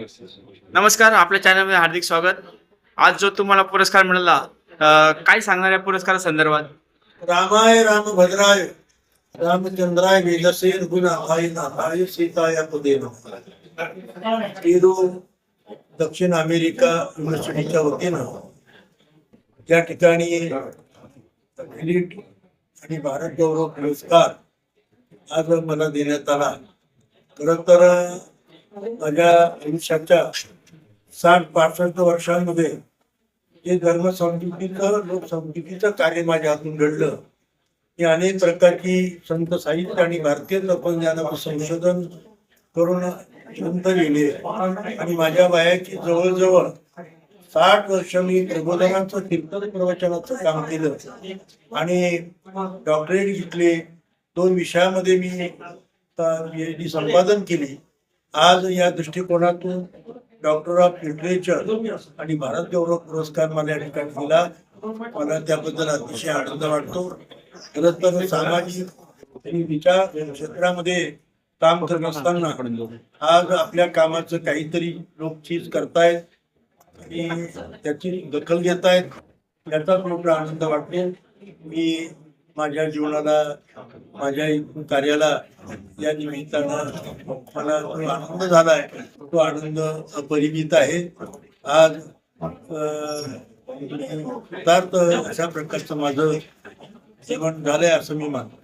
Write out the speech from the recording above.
नमस्कार, आपल्या चॅनलमध्ये हार्दिक स्वागत. आज जो तुम्हाला पुरस्कार मिळाला, काय सांगणार या पुरस्कारासंदर्भात? रामाय रामभद्राय रामचंद्राय वेदसे रघुनाथाय नाथाय सीताय पदे नमः. पेरू दक्षिण अमेरिका युनिव्हर्सिटीच्या वतीनं या ठिकाणी एलिट आणि भारत गौरव पुरस्कार आज मला देण्यात आला. खरं तर माझ्या आयुष्याच्या 60-65 वर्षांमध्ये हे धर्मसंस्कृतीचं लोकसंस्कृतीचं कार्य माझ्या हातून घडलं. मी अनेक प्रकारची संत साहित्य आणि भारतीय तत्वज्ञानाचं संशोधन करून संत लिहिले आणि माझ्या वयाची जवळजवळ 60 वर्ष मी प्रबोधनाचं कीर्तन प्रवचनाचं काम केलं आणि डॉक्टरेट घेतले. 2 विषयामध्ये मी PhD संपादन केली. आज या दृष्टिकोनातून डॉक्टर ऑफ लिटरेचर आणि भारत गौरव पुरस्कार मला या ठिकाणी दिला. मला त्याबद्दल अतिशय आनंद वाटतो. खरं तर सामाजिक आणि विचार क्षेत्रामध्ये काम करत असताना आज आपल्या कामाचं काहीतरी लोक चीज करतायत आणि त्याची दखल घेत आहेत, याचा मोठा आनंद वाटतो. मी माझ्या जीवनाला, माझ्या कार्याला या निमित्तानं मला जो आनंद झालाय तो आनंद अपरिमित आहे. आज अशा प्रकारचं माझं जीवन झालंय असं मी मानतो.